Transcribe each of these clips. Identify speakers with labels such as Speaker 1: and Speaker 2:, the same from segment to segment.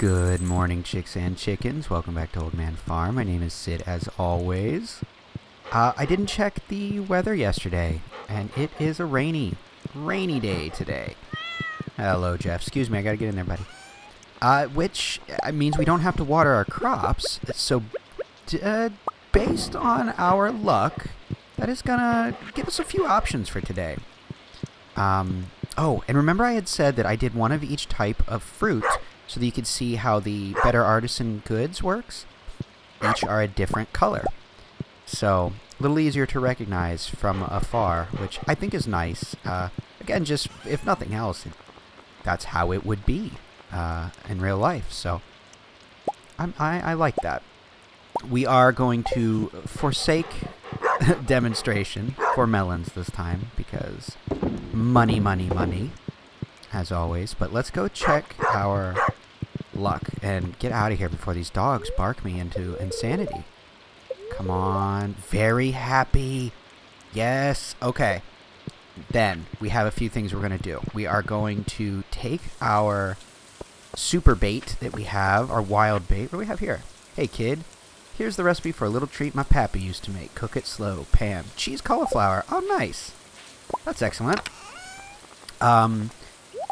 Speaker 1: Good morning, chicks and chickens. Welcome back to Old Man Farm. My name is Sid, as always. I didn't check the weather yesterday, and it is a rainy day today. Hello, Jeff. Excuse me, I gotta get in there, buddy. Which means we don't have to water our crops. So, based on our luck, that is gonna give us a few options for today. Oh, and remember I had said that I did one of each type of fruit so that you could see how the Better Artisan goods works. Each are a different color. So, a little easier to recognize from afar, which I think is nice. Again, just, if nothing else, that's how it would be in real life. So, I like that. We are going to forsake demonstration for melons this time, because money, as always. But let's go check our luck and get out of here before these dogs bark me into insanity. Come on. Very happy. Yes. Okay. Then we have a few things we're going to do. We are going to take our super bait that we have, our wild bait. What do we have here? Hey, kid. Here's the recipe for a little treat my pappy used to make. Cook it slow. Pan. Cheese cauliflower. Oh, nice. That's excellent.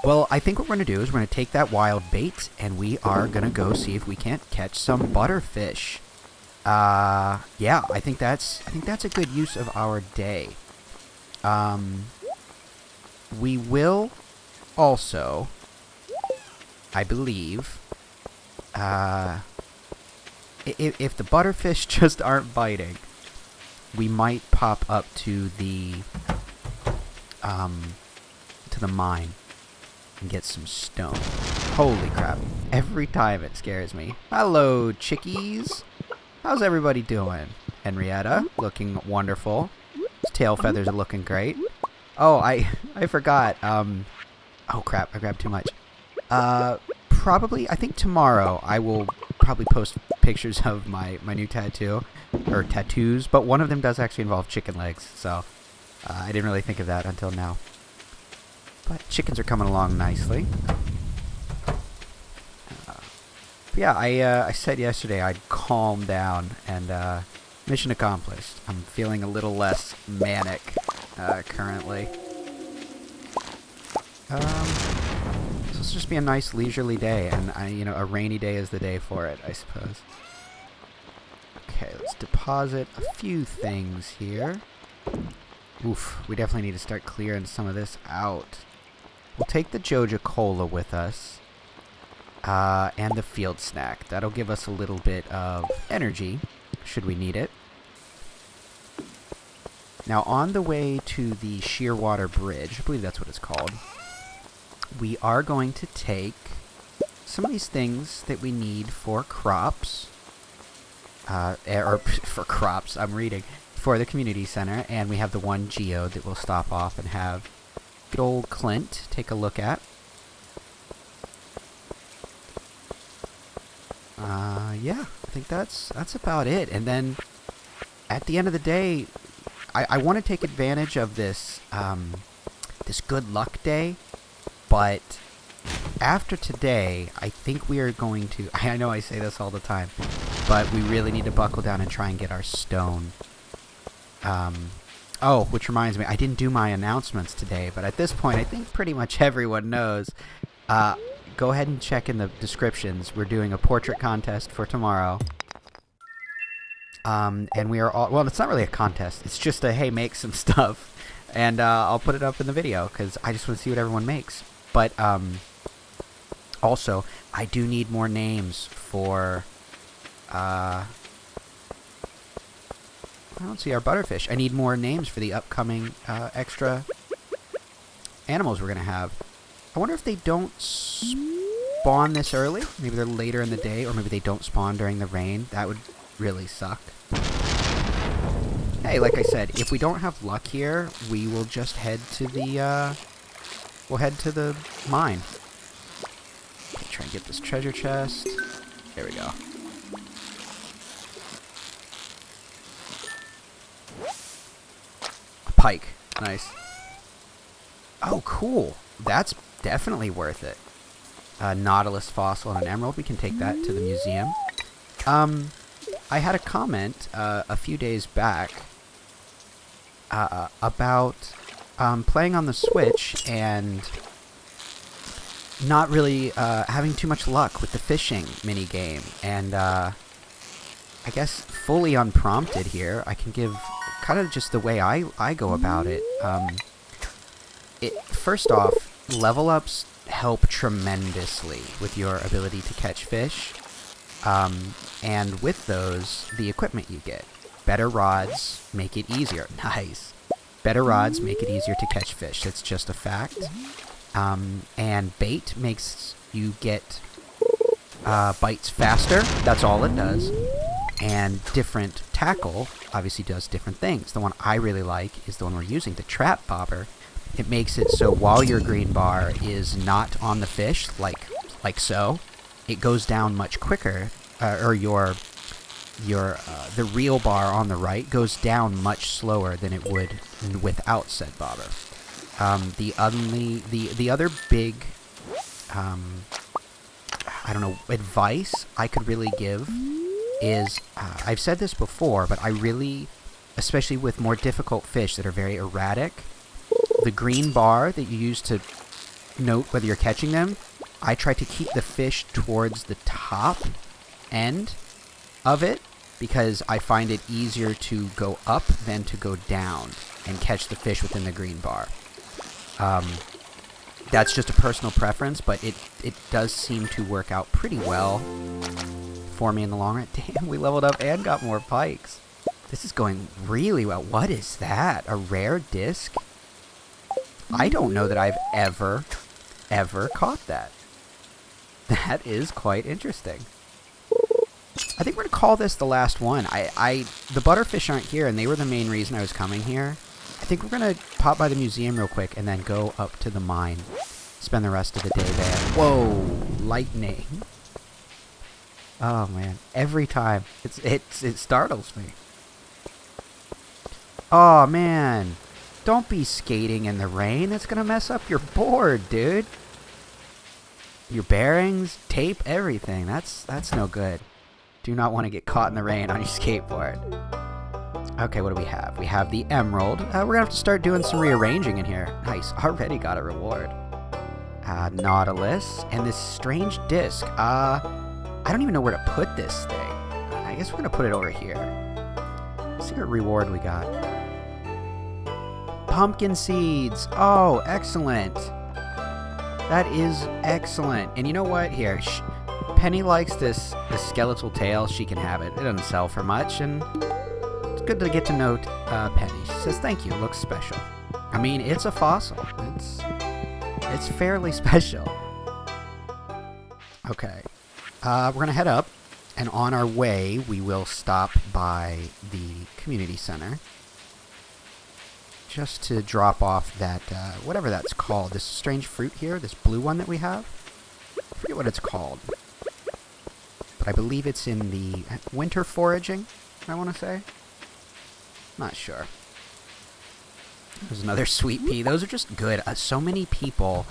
Speaker 1: Well, I think what we're going to do is we're going to take that wild bait, and we are going to go see if we can't catch some butterfish. Yeah, I think that's a good use of our day. We will also, I believe, if the butterfish just aren't biting, we might pop up to the mine and get some stone. Holy crap. Every time it scares me. Hello, chickies. How's everybody doing? Henrietta, looking wonderful. His tail feathers are looking great. Oh, I forgot. Oh crap, I grabbed too much. Probably, I think tomorrow I will probably post pictures of my new tattoo, or tattoos, but one of them does actually involve chicken legs, so I didn't really think of that until now. But chickens are coming along nicely. Yeah, I said yesterday I'd calm down, and mission accomplished. I'm feeling a little less manic currently. So this will just be a nice leisurely day, and a rainy day is the day for it, I suppose. Okay, let's deposit a few things here. Oof, we definitely need to start clearing some of this out. We'll take the Joja Cola with us, and the field snack. That'll give us a little bit of energy, should we need it. Now, on the way to the Shearwater Bridge, I believe that's what it's called, we are going to take some of these things that we need for crops, or for crops, I'm reading, for the community center, and we have the one geode that we'll stop off and have good old Clint take a look at. Yeah, I think that's about it. And then at the end of the day, I want to take advantage of this this good luck day, but after today, I think we are going to, I know I say this all the time, but we really need to buckle down and try and get our stone. Oh, which reminds me, I didn't do my announcements today, but at this point, I think pretty much everyone knows. Go ahead and check in the descriptions. We're doing a portrait contest for tomorrow. And we are all, well, it's not really a contest. It's just a, hey, make some stuff. And I'll put it up in the video, because I just want to see what everyone makes. But also, I do need more names for, I don't see our butterfish. I need more names for the upcoming extra animals we're going to have. I wonder if they don't spawn this early. Maybe they're later in the day, or maybe they don't spawn during the rain. That would really suck. Hey, like I said, if we don't have luck here, we will just head to the, we'll head to the mine. Try and get this treasure chest. There we go. Pike. Nice. Oh, cool. That's definitely worth it. a nautilus fossil and an emerald. We can take that to the museum. I had a comment a few days back about playing on the Switch and not really having too much luck with the fishing minigame. And I guess fully unprompted here, I can give kind of just the way I go about it. First off, level ups help tremendously with your ability to catch fish. And with those, the equipment you get. Better rods make it easier. Nice. Better rods make it easier to catch fish. That's just a fact. And bait makes you get bites faster. That's all it does. And different tackle obviously does different things. The one I really like is the one we're using, the trap bobber. It makes it so while your green bar is not on the fish, like so, it goes down much quicker, or the reel bar on the right goes down much slower than it would without said bobber. The other big, advice I could really give is, I've said this before, but I really, especially with more difficult fish that are very erratic, the green bar that you use to note whether you're catching them, I try to keep the fish towards the top end of it because I find it easier to go up than to go down and catch the fish within the green bar. That's just a personal preference, but it does seem to work out pretty well for me in the long run. Damn, we leveled up and got more pikes. This is going really well. What is that? A rare disc? I don't know that I've ever caught that. That is quite interesting. I think we're going to call this the last one. The butterfish aren't here, and they were the main reason I was coming here. I think we're going to pop by the museum real quick and then go up to the mine. Spend the rest of the day there. Whoa, lightning. Oh, man. Every time. It startles me. Oh, man. Don't be skating in the rain. That's going to mess up your board, dude. Your bearings, tape, everything. That's no good. Do not want to get caught in the rain on your skateboard. Okay, what do we have? We have the emerald. We're going to have to start doing some rearranging in here. Nice. Already got a reward. Nautilus. And this strange disc. I don't even know where to put this thing. I guess we're going to put it over here. Let's see what reward we got. Pumpkin seeds. Oh, excellent. That is excellent. And you know what? Here, Penny likes this skeletal tail. She can have it. It doesn't sell for much, and it's good to get to know Penny. She says, thank you. It looks special. I mean, it's a fossil. It's fairly special. Okay. We're going to head up, and on our way, we will stop by the community center just to drop off that, whatever that's called, this strange fruit here, this blue one that we have. I forget what it's called. But I believe it's in the winter foraging, I want to say. Not sure. There's another sweet pea. Those are just good. So many people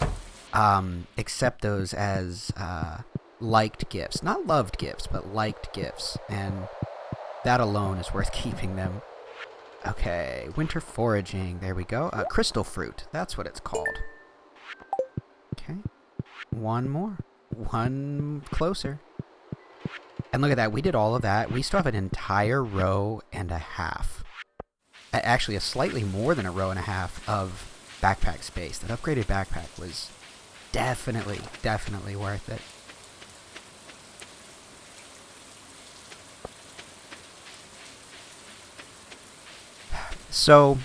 Speaker 1: accept those as liked gifts. Not loved gifts, but liked gifts. And that alone is worth keeping them. Okay, winter foraging. There we go. Crystal fruit. That's what it's called. Okay. One more. One closer. And look at that. We did all of that. We still have an entire row and a half. Actually, a slightly more than a row and a half of backpack space. That upgraded backpack was definitely worth it. So,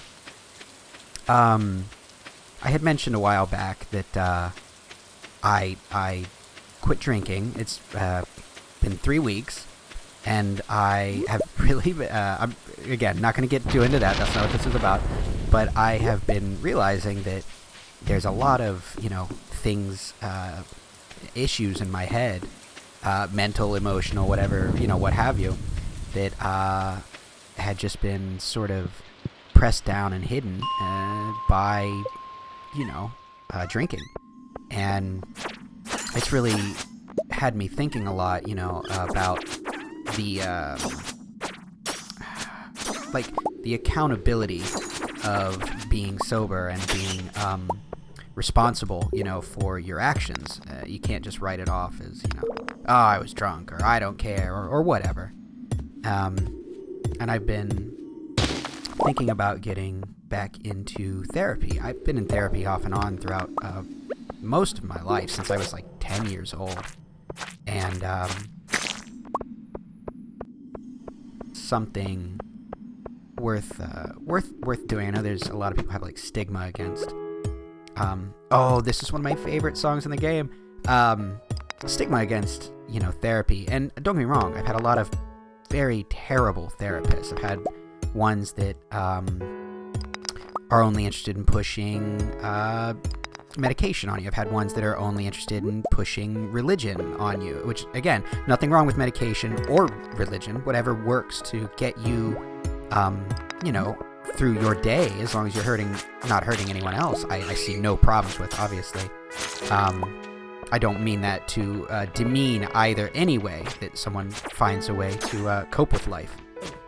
Speaker 1: I had mentioned a while back that I quit drinking. It's been 3 weeks, and I have really been, I'm, again, not going to get too into that. That's not what this is about. But I have been realizing that there's a lot of, things, issues in my head, mental, emotional, whatever, what have you, that had just been sort of pressed down and hidden by, drinking. And it's really had me thinking a lot, about the like the accountability of being sober and being responsible, for your actions. You can't just write it off as, oh, I was drunk, or I don't care, or whatever. And I've been thinking about getting back into therapy. I've been in therapy off and on throughout most of my life, since I was like 10 years old. And something worth doing. I know there's a lot of people have like stigma against this is one of my favorite songs in the game. Stigma against, therapy. And don't get me wrong, I've had a lot of very terrible therapists. I've had ones that are only interested in pushing medication on you. I've had ones that are only interested in pushing religion on you, which, again, nothing wrong with medication or religion. Whatever works to get you, through your day, as long as you're not hurting anyone else, I see no problems with, obviously. I don't mean that to demean either any way that someone finds a way to cope with life.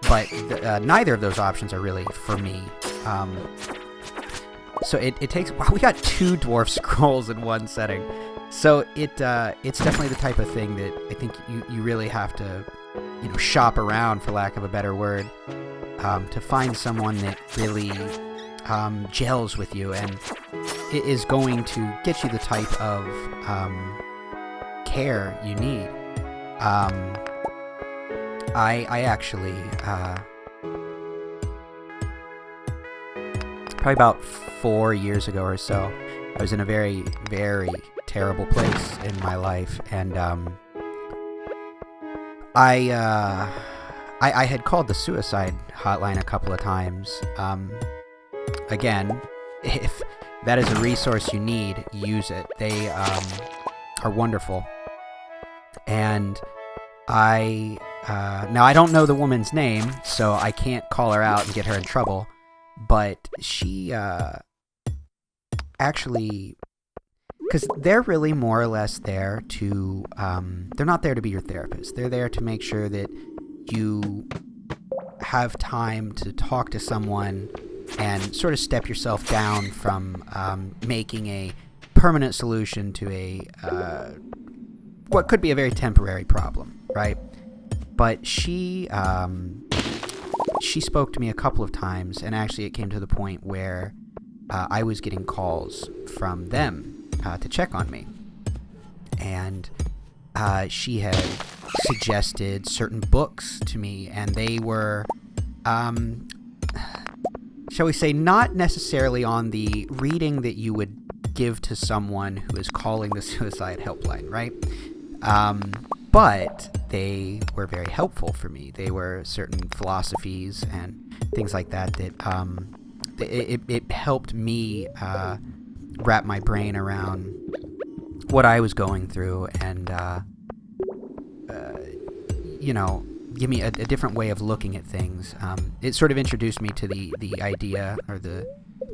Speaker 1: But neither of those options are really for me. So it takes... Wow, we got 2 dwarf scrolls in one setting. So it's definitely the type of thing that I think you really have to, shop around, for lack of a better word, to find someone that really gels with you and is going to get you the type of care you need. I actually probably about 4 years ago or so, I was in a very, very terrible place in my life, and I had called the suicide hotline a couple of times. Again, if that is a resource you need, use it. They are wonderful. And now I don't know the woman's name, so I can't call her out and get her in trouble, but she actually... Because they're really more or less there to... they're not there to be your therapist. They're there to make sure that you have time to talk to someone and sort of step yourself down from making a permanent solution to a what could be a very temporary problem, right? But she spoke to me a couple of times, and actually it came to the point where I was getting calls from them to check on me. And she had suggested certain books to me, and they were, shall we say, not necessarily on the reading that you would give to someone who is calling the suicide helpline, right? But they were very helpful for me. They were certain philosophies and things like that it helped me wrap my brain around what I was going through and, give me a different way of looking at things. It sort of introduced me to the idea or the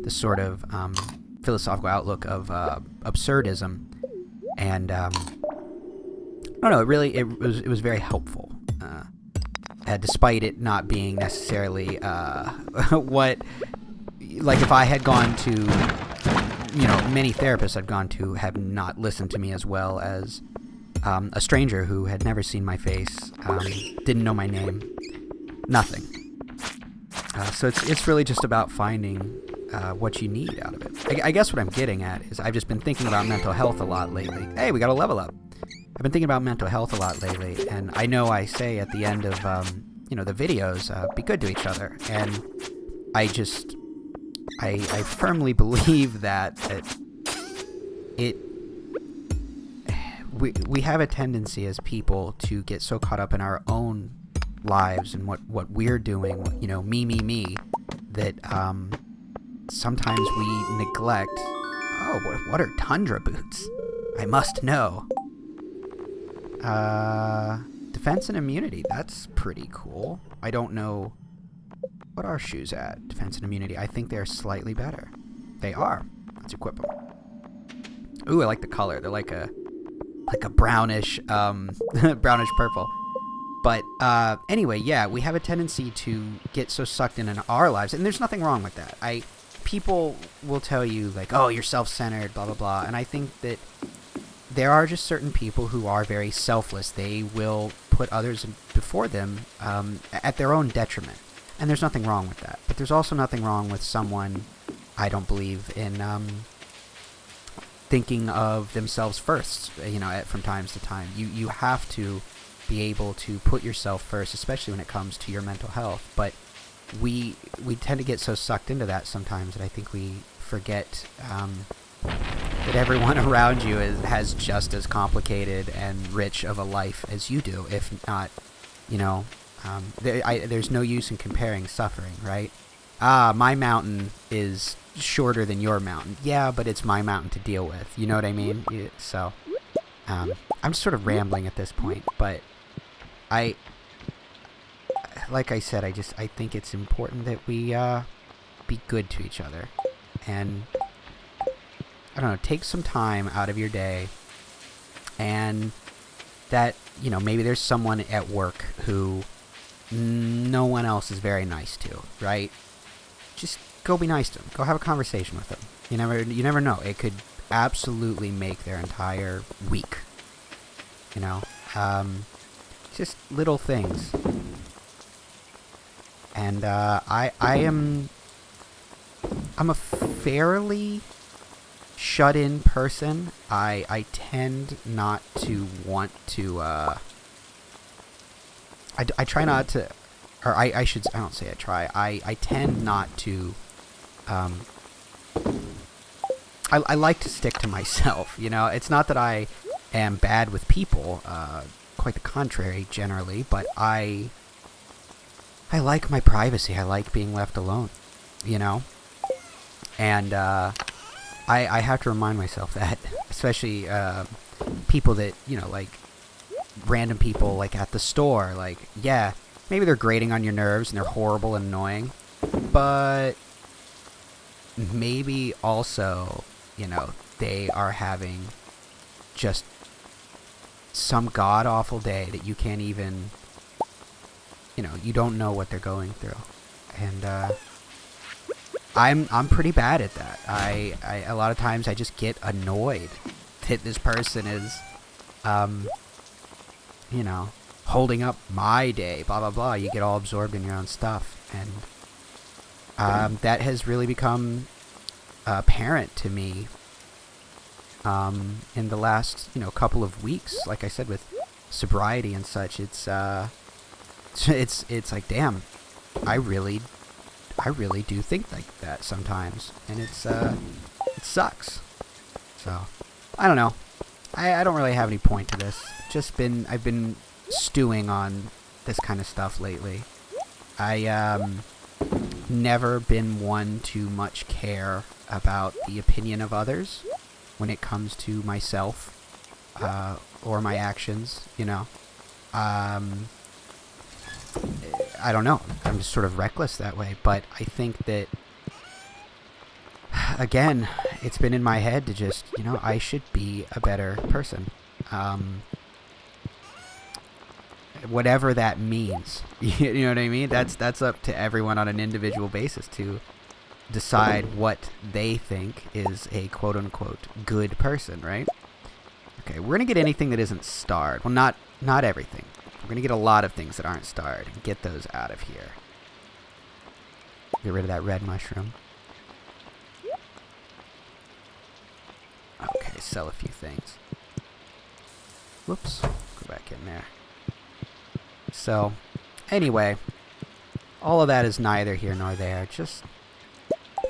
Speaker 1: sort of philosophical outlook of absurdism, and I don't know. It was very helpful, despite it not being necessarily what, like, if I had gone to, many therapists I've gone to have not listened to me as well as a stranger who had never seen my face, didn't know my name, nothing. So it's really just about finding what you need out of it. I guess what I'm getting at is I've just been thinking about mental health a lot lately. Hey, we got to level up. I've been thinking about mental health a lot lately, and I know I say at the end of the videos, be good to each other, and I firmly believe that we have a tendency as people to get so caught up in our own lives and what we're doing, me, that sometimes we neglect. Oh, what are tundra boots? I must know. Defense and immunity. That's pretty cool. I don't know. What are shoes at? Defense and immunity. I think they're slightly better. They are. Let's equip them. Ooh, I like the color. They're like a like a brownish, brownish purple. But anyway, yeah, we have a tendency to get so sucked in our lives, and there's nothing wrong with that. People will tell you, like, oh, you're self-centered, blah, blah, blah, and I think that there are just certain people who are very selfless. They will put others before them at their own detriment, and there's nothing wrong with that. But there's also nothing wrong with someone, I don't believe, in thinking of themselves first, from time to time. You have to be able to put yourself first, especially when it comes to your mental health. But we tend to get so sucked into that sometimes that I think we forget that everyone around you has just as complicated and rich of a life as you do, if not, there's no use in comparing suffering, right? My mountain is shorter than your mountain. Yeah, but it's my mountain to deal with. You know what I mean? So, I'm just sort of rambling at this point, but like I said, I think it's important that we be good to each other, and I don't know, take some time out of your day, and that, maybe there's someone at work who no one else is very nice to, right? Just go be nice to them. Go have a conversation with them. You never know. It could absolutely make their entire week. Just little things. And I'm a fairly shut-in person. I tend not to want to I try not to, or I don't say I try. I tend not to I like to stick to myself, It's not that I am bad with people, quite the contrary generally, but I like my privacy. I like being left alone, And I have to remind myself that, especially people that, like random people, like at the store, like, yeah, maybe they're grating on your nerves and they're horrible and annoying, but maybe also, they are having just some god-awful day that you can't even, you don't know what they're going through. And I'm pretty bad at that. I a lot of times I just get annoyed that this person is holding up my day, blah blah blah. You get all absorbed in your own stuff, and that has really become apparent to me in the last couple of weeks. Like I said, with sobriety and such, it's like, damn, I really do think like that sometimes, and it sucks. So I don't know. I don't really have any point to this. I've been stewing on this kind of stuff lately. I never been one to much care about the opinion of others when it comes to myself or my actions. I don't know. I'm just sort of reckless that way. But I think that, again, it's been in my head to just, I should be a better person. Whatever that means. You know what I mean? That's up to everyone on an individual basis to decide what they think is a quote-unquote good person, right? Okay, we're going to get anything that isn't starred. Well, not everything. We're going to get a lot of things that aren't starred and get those out of here. Get rid of that red mushroom. Okay, sell a few things. Whoops. Go back in there. So, anyway, all of that is neither here nor there.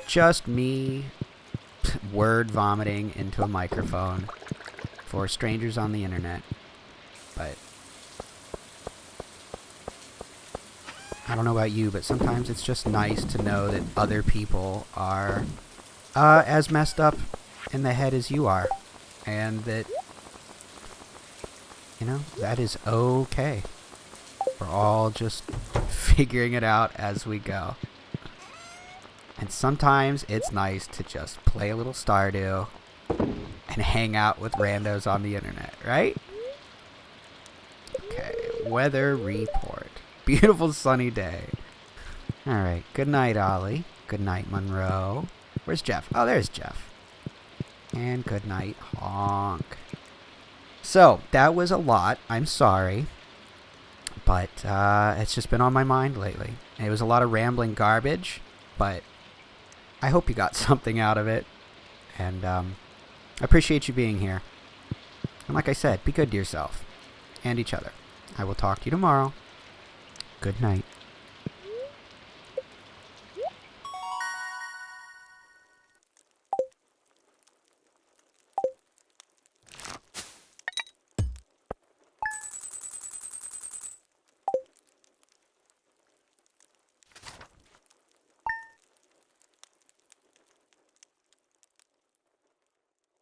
Speaker 1: Just me word vomiting into a microphone for strangers on the internet. But I don't know about you, but sometimes it's just nice to know that other people are as messed up in the head as you are, and that, that is okay. We're all just figuring it out as we go. And sometimes it's nice to just play a little Stardew and hang out with randos on the internet, right? Okay, weather report. Beautiful sunny day. Alright, good night, Ollie. Good night, Monroe. Where's Jeff? Oh, there's Jeff. And good night, Honk. So, that was a lot. I'm sorry. But it's just been on my mind lately. And it was a lot of rambling garbage, but I hope you got something out of it. And I appreciate you being here. And like I said, be good to yourself and each other. I will talk to you tomorrow. Good night.